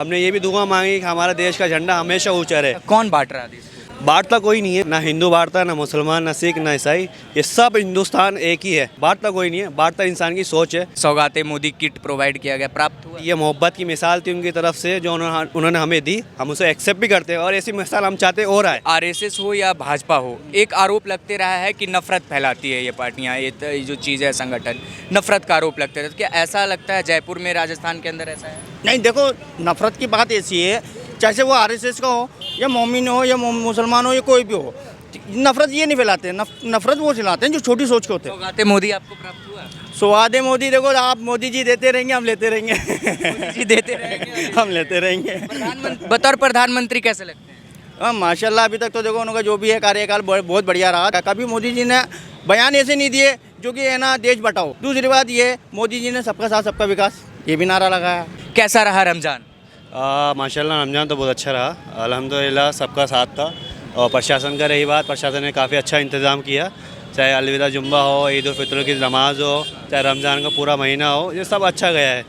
हमने ये भी दुआ मांगी कि हमारा देश का झंडा हमेशा ऊंचा रहे। कौन बांट रहा है देश को? बांटता कोई नहीं है, ना हिंदू बांटता, ना मुसलमान, ना सिख, ना ईसाई। ये सब हिंदुस्तान एक ही है। बांटता कोई नहीं है, बांटता इंसान की सोच है। सौगाते मोदी किट प्रोवाइड किया गया, प्राप्त हुआ? ये मोहब्बत की मिसाल थी उनकी तरफ से जो उन्होंने हमें दी। हम उसे एक्सेप्ट भी करते हैं और ऐसी मिसाल हम चाहते और आए। आरएसएस हो या भाजपा हो, एक आरोप लगते रहा है कि नफरत फैलाती है ये पार्टियां, ये जो चीज़ है संगठन, नफरत का आरोप लगते रहता है। क्या ऐसा लगता है जयपुर में, राजस्थान के अंदर ऐसा है? नहीं, देखो, नफरत की बात ऐसी है, चाहे वो आरएसएस का हो या मोमिन हो या मुसलमान हो या कोई भी हो, नफरत ये नहीं फैलाते हैं। नफरत वो फैलाते हैं जो छोटी सोच के होते हैं। सौगाते मोदी आपको प्राप्त हुआ? स्वादे मोदी, देखो, आप मोदी जी देते रहेंगे, हम लेते रहेंगे। मोदी जी देते रहेंगे, हम लेते रहेंगे। बतौर प्रधानमंत्री कैसे लगते हैं? हाँ, माशाल्लाह, अभी तक तो देखो उनका जो भी है कार्यकाल बहुत बढ़िया रहा। कभी मोदी जी ने बयान ऐसे नहीं दिए जो कि है ना देश बटाओ। दूसरी बात ये, मोदी जी ने सबका साथ सबका विकास ये भी नारा लगाया। कैसा रहा रमजान? माशाल्लाह रमज़ान तो बहुत अच्छा रहा, अल्हम्दुलिल्लाह सबका साथ था। और प्रशासन का रही बात, प्रशासन ने काफ़ी अच्छा इंतज़ाम किया। चाहे अलविदा जुम्मा हो, ईद उल फितर की नमाज़ हो, चाहे रमज़ान का पूरा महीना हो, ये सब अच्छा गया है।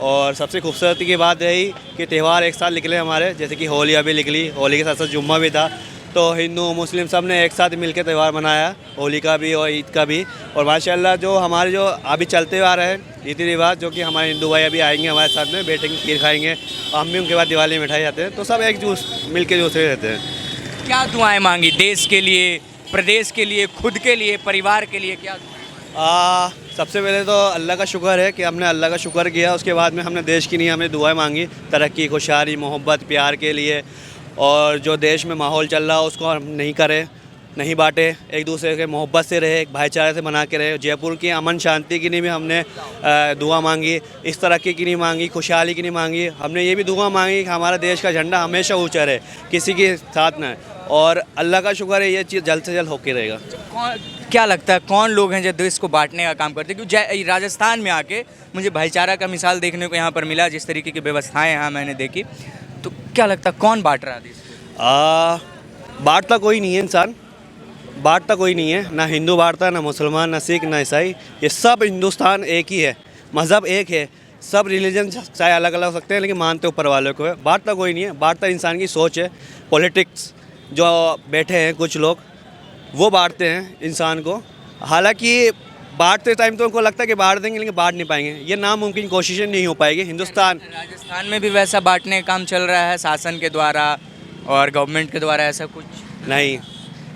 और सबसे खूबसूरती की बात यही कि त्यौहार एक साथ निकले हमारे, जैसे कि होली अभी निकली, होली के साथ साथ जुम्मा भी था। तो हिंदू मुस्लिम सब ने एक साथ मिलकर त्यौहार मनाया, होली का भी और ईद का भी। और माशाल्लाह जो हमारे जो अभी चलते हुए आ रहे हैं रीति रिवाज, जो कि हमारे हिंदू भाई अभी आएंगे हमारे साथ में, बैठेंगे, खीर खाएंगे, और हम भी उनके बाद दिवाली मिठाई आते हैं। तो सब एक जूस मिल के दूसरे रहते हैं। क्या दुआएं मांगी देश के लिए, प्रदेश के लिए, खुद के लिए, परिवार के लिए? क्या सबसे पहले तो अल्लाह का शुक्र है कि हमने अल्लाह का शुक्र किया। उसके बाद में हमने देश की नहीं, हमने दुआएं मांगी तरक्की, खुशहाली, मोहब्बत, प्यार के लिए। और जो देश में माहौल चल रहा है उसको हम नहीं करें, नहीं बांटे, एक दूसरे के मोहब्बत से रहे, एक भाईचारे से बना के रहे। जयपुर की अमन शांति की नहीं भी हमने दुआ मांगी, इस तरक्की की नहीं मांगी, खुशहाली की नहीं मांगी। हमने ये भी दुआ मांगी कि हमारा देश का झंडा हमेशा ऊंचा रहे, किसी के साथ ना। और अल्लाह का शुक्र है ये चीज़ जल्द से जल्द होके रहेगा। क्या लगता है कौन लोग हैं जो देश को बांटने का काम करते हैं? क्योंकि राजस्थान में आके मुझे भाईचारा का मिसाल देखने को यहाँ पर मिला, जिस तरीके की व्यवस्थाएं यहाँ मैंने देखी। तो क्या लगता है कौन बांट रहा है देश को? बांटता कोई नहीं है इंसान, बांटता कोई नहीं है, ना हिंदू बांटता, ना मुसलमान, ना सिख, ना ईसाई। ये सब हिंदुस्तान एक ही है, मज़हब एक है। सब रिलीजन चाहे अलग अलग हो सकते हैं लेकिन मानते ऊपर वाले को है। बांटता कोई नहीं है, बांटता इंसान की सोच है। पॉलिटिक्स जो बैठे हैं कुछ लोग, वो बांटते हैं इंसान को। हालांकि बांटते टाइम तो उनको लगता है कि बांट देंगे, लेकिन बांट नहीं पाएंगे। ये नामुमकिन कोशिशें नहीं हो पाएगी। हिंदुस्तान, राजस्थान में भी वैसा बांटने का काम चल रहा है शासन के द्वारा और गवर्नमेंट के द्वारा, ऐसा कुछ नहीं।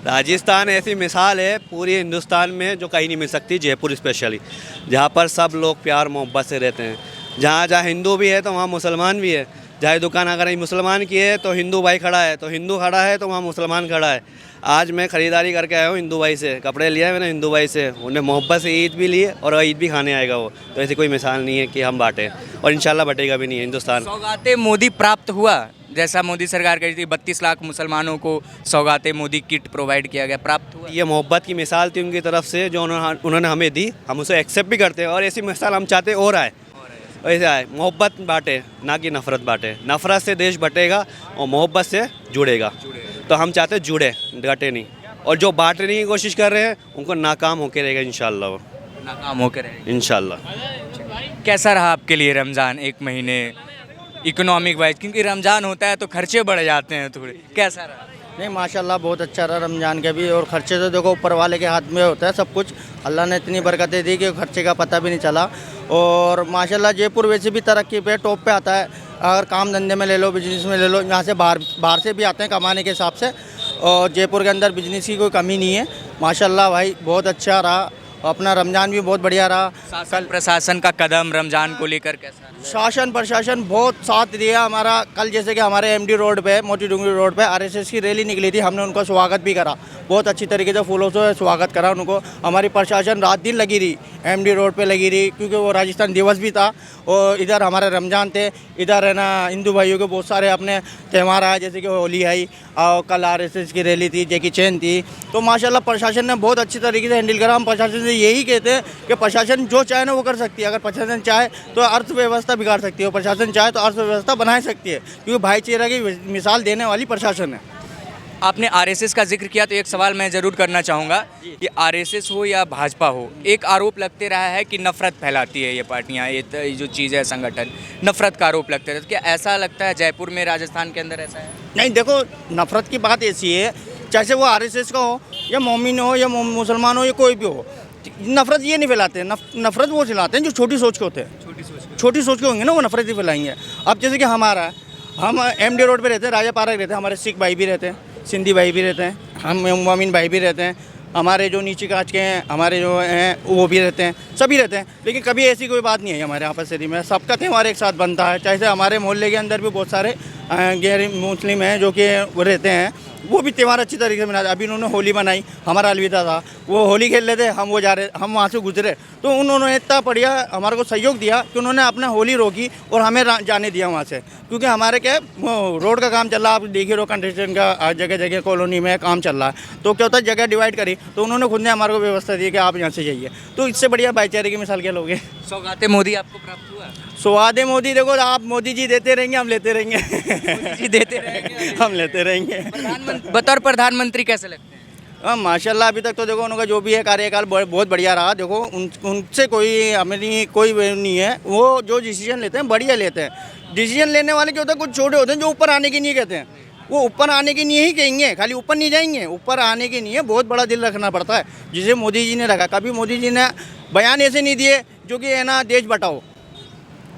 राजस्थान ऐसी मिसाल है पूरी हिंदुस्तान में जो कहीं नहीं मिल सकती, जयपुर स्पेशली, जहाँ पर सब लोग प्यार मोहब्बत से रहते हैं। जहाँ जहाँ हिंदू भी है तो वहाँ मुसलमान भी है। जहाँ दुकान अगर मुसलमान की है तो हिंदू भाई खड़ा है, तो हिंदू खड़ा है तो वहाँ मुसलमान खड़ा है। आज मैं ख़रीदारी करके आया हूँ हिंदू भाई से, कपड़े लिए हैं मैंने हिंदू भाई से, उन्हें मोहब्बत से ईद भी लिए और ईद भी खाने आएगा वो। तो ऐसी कोई मिसाल नहीं है कि हम बांटें, और इंशाल्लाह बटेगा भी नहीं हिंदुस्तान। सौगाते मोदी प्राप्त हुआ, जैसा मोदी सरकार कही थी 32 लाख मुसलमानों को सौगाते मोदी किट प्रोवाइड किया गया, प्राप्त हुआ? ये मोहब्बत की मिसाल थी उनकी तरफ से जो उन्होंने हमें दी। हम उसे एक्सेप्ट भी करते हैं और ऐसी मिसाल हम चाहते और आए, ऐसे आए। मोहब्बत बांटे, ना कि नफ़रत बांटे। नफ़रत से देश बटेगा और मोहब्बत से जुड़ेगा। तो हम चाहते जुड़े, घटे नहीं। और जो बांटने की कोशिश कर रहे हैं उनको नाकाम होके रहेगा इंशाल्लाह, वो नाकाम होकर रहेगा इंशाल्लाह। कैसा रहा आपके लिए रमज़ान, एक महीने इकोनॉमिक वाइज? क्योंकि रमज़ान होता है तो खर्चे बढ़ जाते हैं थोड़े, कैसा रहा? नहीं, माशाल्लाह बहुत अच्छा रहा रमज़ान के भी। और खर्चे तो देखो ऊपर वाले के हाथ में होता है सब कुछ। अल्लाह ने इतनी बरकतें दी कि खर्चे का पता भी नहीं चला। और माशाल्लाह जयपुर वैसे भी तरक्की पे टॉप पे आता है। अगर काम धंधे में ले लो, बिजनेस में ले लो, यहाँ से बाहर से भी आते हैं कमाने के हिसाब से। और जयपुर के अंदर बिजनेस की कोई कमी नहीं है। माशाल्लाह भाई बहुत अच्छा रहा। अपना रमज़ान भी बहुत बढ़िया रहा। शासन प्रशासन का कदम रमज़ान को लेकर कैसा रहा? शासन प्रशासन बहुत साथ दिया हमारा। कल जैसे कि हमारे एमडी रोड पे, मोती डूंगरी रोड पे आरएसएस की रैली निकली थी, हमने उनका स्वागत भी करा। बहुत अच्छी तरीके से फूलों से स्वागत करा उनको। हमारी प्रशासन रात दिन लगी रही, एमडी रोड पे लगी रही, क्योंकि वो राजस्थान दिवस भी था और इधर हमारे रमज़ान थे। इधर है ना हिंदू भाइयों के बहुत सारे अपने त्यौहार आए, जैसे कि होली आई और कल आरएसएस की रैली थी, जैकी चैन थी। तो माशाल्लाह प्रशासन ने बहुत अच्छी तरीके से हैंडल करा। हम प्रशासन से यही कहते हैं कि प्रशासन जो चाहे ना वो कर सकती है। अगर प्रशासन चाहे तो अर्थव्यवस्था बिगाड़ सकती है, प्रशासन चाहे तो अर्थव्यवस्था बना सकती है, क्योंकि भाईचारे की मिसाल देने वाली प्रशासन है। आपने आरएसएस का जिक्र किया तो एक सवाल मैं ज़रूर करना चाहूँगा कि आरएसएस हो या भाजपा हो, एक आरोप लगते रहा है कि नफ़रत फैलाती है ये पार्टियाँ, ये जो चीज़ है संगठन, नफ़रत का आरोप लगते रहता है। क्या ऐसा लगता है जयपुर में, राजस्थान के अंदर ऐसा है? नहीं देखो, नफ़रत की बात ऐसी है, चाहे वो आरएसएस का हो या मोमिन हो या मुसलमान हो या कोई भी हो, नफ़रत ये नहीं फैलाते। नफ़रत वो फैलाते हैं जो छोटी सोच के होते हैं। छोटी सोच के होंगे ना, वो नफ़रत ही फैलाएंगे। अब जैसे कि हमारा, हम एमडी रोड पे रहते हैं, राजा पार्क रहते हैं, हमारे सिख भाई भी रहते हैं, सिंधी भाई भी रहते हैं, हम मोमिन भाई भी रहते हैं, हमारे जो नीचे कांच के हैं, हमारे जो हैं वो भी रहते हैं, सभी रहते हैं। लेकिन कभी ऐसी कोई बात नहीं है हमारे आपस में, सबका त्यौहार एक साथ बनता है। चाहे हमारे मोहल्ले के अंदर भी बहुत सारे गैर मुस्लिम हैं जो कि वो रहते हैं, वो भी त्यौहार अच्छी तरीके से मनाते हैं। अभी उन्होंने होली मनाई, हमारा अलविदा था, वो होली खेल रहे थे, हम वहाँ से गुजरे, तो उन्होंने इतना बढ़िया हमारे को सहयोग दिया कि उन्होंने अपना होली रोकी और हमें जाने दिया वहाँ से। क्योंकि हमारे क्या रोड का काम चल रहा है, आप देखिए रोड कंस्ट्रक्शन का जगह जगह कॉलोनी में काम चल रहा है, तो क्या होता है जगह डिवाइड करी, तो उन्होंने खुद ने हमारे को व्यवस्था दी कि आप यहाँ से जाइए। तो इससे बढ़िया भाईचारे की मिसाल क्या लोगे। सौगाते मोदी आपको प्राप्त हुआ? स्वादे मोदी, देखो आप मोदी जी देते रहेंगे, हम लेते रहेंगे। मोदी जी देते रहेंगे, हम लेते रहेंगे। बतौर प्रधानमंत्री कैसे लगते हैं? हाँ माशाल्लाह, अभी तक तो देखो उनका जो भी है कार्यकाल बहुत बढ़िया रहा। देखो उनसे कोई हमें कोई नहीं है, वो जो डिसीजन लेते हैं बढ़िया लेते हैं। डिसीजन लेने वाले क्या होता है, कुछ छोटे होते हैं जो ऊपर आने की नहीं कहते हैं, वो ऊपर आने की नहीं ही कहेंगे, खाली ऊपर नहीं जाएंगे, ऊपर आने की नहीं है, बहुत बड़ा दिल रखना पड़ता है, जिसे मोदी जी ने रखा। कभी मोदी जी ने बयान ऐसे नहीं दिए जो कि है ना देश बटाओ,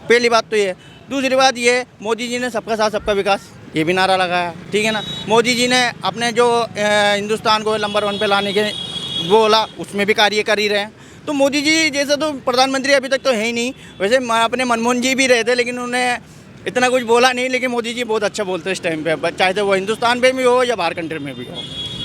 पहली बात तो ये। दूसरी बात ये, मोदी जी ने सबका साथ सबका विकास ये भी नारा लगाया, ठीक है ना। मोदी जी ने अपने जो हिंदुस्तान को नंबर 1 पे लाने के वो बोला, उसमें भी कार्य कर ही रहे हैं। तो मोदी जी जैसा तो प्रधानमंत्री अभी तक तो है ही नहीं। वैसे अपने मनमोहन जी भी रहे थे, लेकिन उन्होंने इतना कुछ बोला नहीं। लेकिन मोदी जी बहुत अच्छा बोलते हैं इस टाइम पे, चाहे तो वो हिंदुस्तान में भी हो या बाहर कंट्री में भी हो।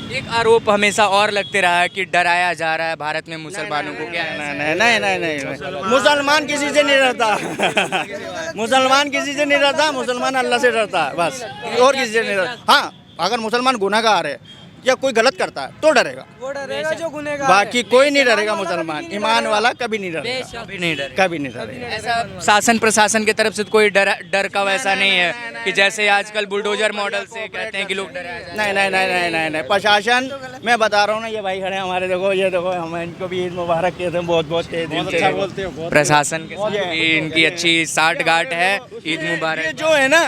एक आरोप हमेशा और लगते रहा है कि डराया जा रहा है भारत में मुसलमानों को। क्या है? नहीं, मुसलमान किसी से नहीं डरता। मुसलमान किसी से नहीं डरता, मुसलमान अल्लाह से डरता है बस, और किसी से नहीं डरता। हाँ, अगर मुसलमान गुनाहगार है या कोई गलत करता है तो डरेगा, वो डरेगा जो गुनहगार बाकी कोई नहीं डरेगा। मुसलमान ईमान वाला कभी नहीं डरेगा, कभी नहीं डर। कभी नहीं डरेगा। ऐसा शासन प्रशासन की तरफ से कोई डर का वैसा नहीं है कि जैसे आजकल बुलडोजर मॉडल से कहते हैं कि लोग डराया जाए। नहीं, प्रशासन मैं बता रहा हूँ ना, ये भाई खड़े हैं हमारे, देखो ये देखो, हम इनको भी ईद मुबारक कहते हैं, बहुत बहुत अच्छा बोलते हैं। प्रशासन के इनकी अच्छी साठ गांठ है, ईद ये मुबारक। जो है ना,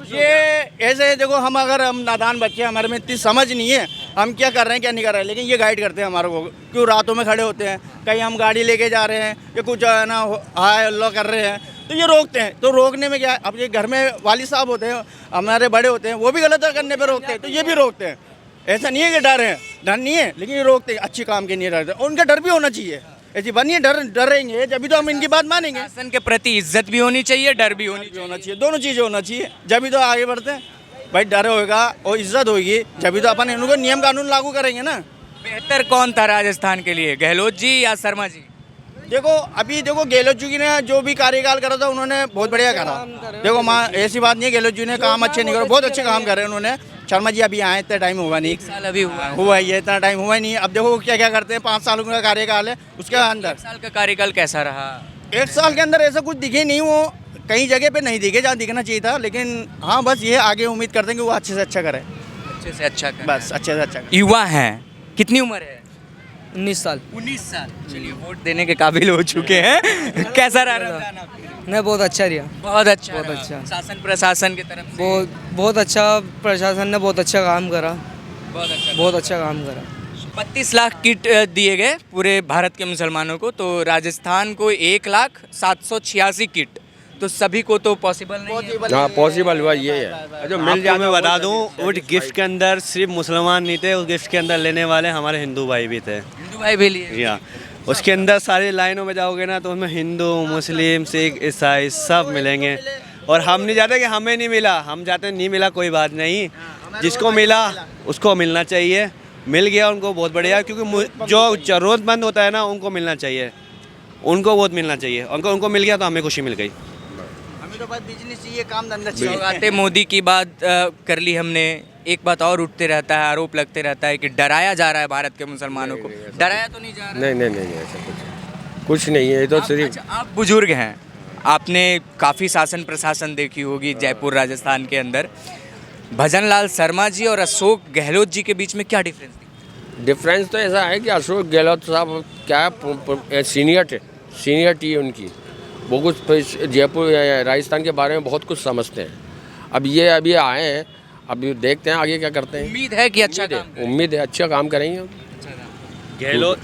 ये ऐसे देखो, हम नादान बच्चे, हमारे में इतनी समझ नहीं है, हम क्या कर रहे हैं क्या नहीं कर रहे हैं, लेकिन ये गाइड करते हैं हमारे को। क्यों रातों में खड़े होते हैं, कहीं हम गाड़ी लेके जा रहे हैं या कुछ है ना हाय अल्लाह कर रहे हैं, तो ये रोकते हैं। तो रोकने में क्या है, अब ये घर में वालिद साहब होते हैं, हमारे बड़े होते हैं, वो भी गलत करने पर रोकते हैं, तो ये भी रोकते हैं। ऐसा नहीं है कि डर है, डर नहीं है, लेकिन ये रोकते हैं, अच्छी काम के नहीं डरते। उनका डर भी होना चाहिए, ऐसी बात नहीं है डरेंगे जब भी तो हम इनकी बात मानेंगे। शासन के प्रति इज्जत भी होनी चाहिए, डर भी होनी चाहिए, दोनों चीज़ें होना चाहिए, जब भी तो आगे बढ़ते हैं। भाई डर होगा और इज्जत होगी, जब भी तो अपन इनको नियम कानून लागू करेंगे ना। बेहतर कौन था राजस्थान के लिए, गहलोत जी या शर्मा जी? देखो अभी देखो, गहलोत जी ने जो भी कार्यकाल करा था उन्होंने बहुत बढ़िया करा। देखो माँ, ऐसी बात नहीं है गहलोत जी ने काम अच्छे नहीं करे, बहुत अच्छे काम करे उन्होंने। शर्मा जी अभी आए, इतना टाइम हुआ नहीं, 1 साल अभी हुआ ही है, इतना टाइम हुआ ही नहीं। अब देखो क्या क्या करते हैं, 5 साल का कार्यकाल है, उसके अंदर 1 साल का कार्यकाल कैसा रहा? 1 साल के अंदर ऐसा कुछ दिखे नहीं, वो कई जगह पे नहीं दिखे जहाँ दिखना चाहिए था। लेकिन हाँ, बस ये आगे उम्मीद करते हैं कि वो अच्छे से अच्छा करे, अच्छे से अच्छा कर। बस अच्छे से अच्छा करे। युवा हैं, कितनी उम्र है? 19 साल। 19 साल। चलिए, वोट देने के काबिल हो चुके हैं। कैसा रहा रमजान आपके लिए? नहीं, बहुत अच्छा रहा। बहुत अच्छा, बहुत रहा। अच्छा। शासन प्रशासन की तरफ से बहुत अच्छा, प्रशासन ने बहुत अच्छा काम करा, बहुत अच्छा काम करा। 32 लाख किट दिए गए पूरे भारत के मुसलमानों को, तो राजस्थान को 1,786 किट, तो सभी को तो पॉसिबल नहीं है। हाँ, पॉसिबल हुआ ये है जो मिल जाए। मैं बता दूं, उस गिफ्ट के अंदर सिर्फ मुसलमान नहीं थे, उस गिफ्ट के अंदर लेने वाले हमारे हिंदू भाई भी थे। हिंदू भाई भी लिए? जी हाँ, उसके अंदर सारी लाइनों में जाओगे ना तो उसमें हिंदू, मुस्लिम, सिख, ईसाई सब मिलेंगे। और हम नहीं चाहते कि हमें नहीं मिला, हम चाहते हैं नहीं मिला कोई बात नहीं, जिसको मिला उसको मिलना चाहिए। मिल गया उनको बहुत बढ़िया, क्योंकि जो ज़रूरतमंद होता है ना उनको मिलना चाहिए, उनको बहुत मिलना चाहिए। उनको मिल गया तो हमें खुशी मिल गई। हमें तो बस बिजनेस चाहिए, काम धंधा चाहिए। सौगाते मोदी की बात कर ली हमने, एक बात और उठते रहता है, आरोप लगते रहता है कि डराया जा रहा है भारत के मुसलमानों को। डराया तो नहीं जा रहा? नहीं, ऐसा कुछ नहीं है, ये तो सिर्फ। अच्छा, आप बुजुर्ग हैं, आपने काफ़ी शासन प्रशासन देखी होगी जयपुर राजस्थान के अंदर, भजन लाल शर्मा जी और अशोक गहलोत जी के बीच में क्या डिफरेंस दिखता डिफरेंस तो ऐसा है कि अशोक गहलोत साहब क्या है, सीनियरिटी है उनकी। वो कुछ जयपुर राजस्थान के बारे में बहुत कुछ समझते हैं। अब ये अभी आए हैं, अभी देखते हैं आगे क्या करते है? हैं। उम्मीद है कि अच्छा काम उम्मीद है अच्छा काम करेंगे।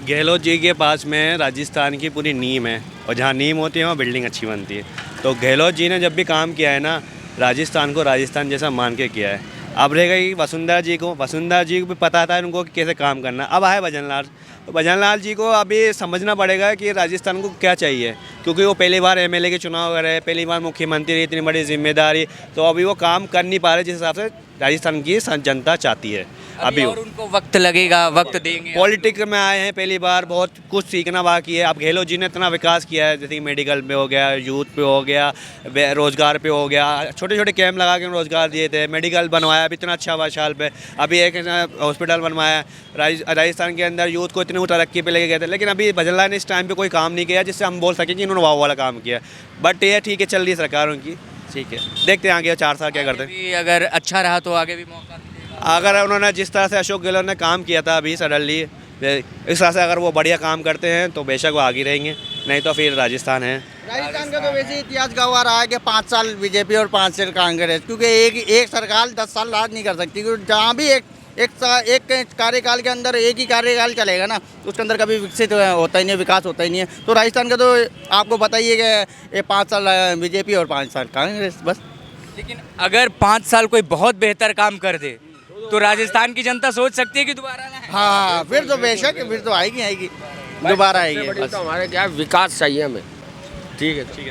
गहलोत जी के पास में राजस्थान की पूरी नींव है, और जहाँ नींव होती है वहाँ बिल्डिंग अच्छी बनती है। तो गहलोत जी ने जब भी काम किया है ना, राजस्थान को राजस्थान जैसा मान के किया है। अब रहेगा कि वसुंधरा जी को भी पता था उनको कि कैसे काम करना। अब आए भजन लाल, तो भजन लाल जी को अभी समझना पड़ेगा कि राजस्थान को क्या चाहिए, क्योंकि वो पहली बार एमएलए के चुनाव कर रहे हैं, पहली बार मुख्यमंत्री, इतनी बड़ी जिम्मेदारी, तो अभी वो काम कर नहीं पा रहे जिस हिसाब से राजस्थान की जनता चाहती है। अभी और उनको वक्त लगेगा, वक्त देंगे। पॉलिटिक्स में आए हैं पहली बार, बहुत कुछ सीखना बाकी है। अब गहलोत जी ने इतना विकास किया है, जैसे कि मेडिकल पे हो गया, यूथ पे हो गया, रोजगार पे हो गया, छोटे छोटे कैंप लगा के रोजगार दिए थे, मेडिकल बनवाया अभी इतना अच्छा हुआ साल पे, अभी एक हॉस्पिटल बनवाया। राजस्थान के अंदर यूथ को इतनी तरक्की पे लेके गए थे, लेकिन अभी भजन लाल ने इस टाइम पे कोई काम नहीं किया जिससे हम बोल सकें कि इन्होंने वाव वाला काम किया। बट ये ठीक है, चल रही है सरकार उनकी, ठीक है, देखते हैं आगे 4 साल क्या करते हैं। भी अगर अच्छा रहा तो आगे भी मौका मिलेगा। अगर उन्होंने जिस तरह से अशोक गहलोत ने काम किया था अभी सडनली, इस तरह से अगर वो बढ़िया काम करते हैं तो बेशक वो आगे रहेंगे, नहीं तो फिर राजस्थान है। राजस्थान का तो वैसे इतिहास गवाह रहा है कि 5 साल बीजेपी और 5 साल कांग्रेस, क्योंकि एक सरकार 10 साल राज नहीं कर सकती, क्योंकि जहाँ भी एक कार्यकाल के अंदर एक ही कार्यकाल चलेगा ना, उसके अंदर कभी विकसित होता ही नहीं, विकास होता ही नहीं है। तो राजस्थान का तो आपको बताइए कि 5 साल बीजेपी और 5 साल कांग्रेस बस। लेकिन अगर 5 साल कोई बहुत बेहतर काम कर दे तो राजस्थान की जनता सोच सकती है कि दोबारा ना है। हाँ, फिर तो बेशक, फिर तो आएगी दोबारा आएगी। बस तो हमारे क्या विकास चाहिए हमें। ठीक है ठीक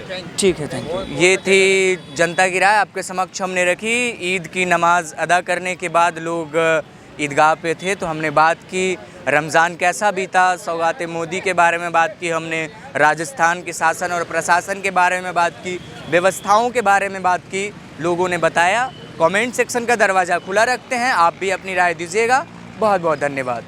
है, थैंक यू। ये थी जनता की राय, आपके समक्ष हमने रखी। ईद की नमाज अदा करने के बाद लोग ईदगाह पे थे, तो हमने बात की रमज़ान कैसा बीता, सौगाते मोदी के बारे में बात की हमने, राजस्थान के शासन और प्रशासन के बारे में बात की, व्यवस्थाओं के बारे में बात की, लोगों ने बताया। कमेंट सेक्शन का दरवाज़ा खुला रखते हैं, आप भी अपनी राय दीजिएगा। बहुत बहुत धन्यवाद।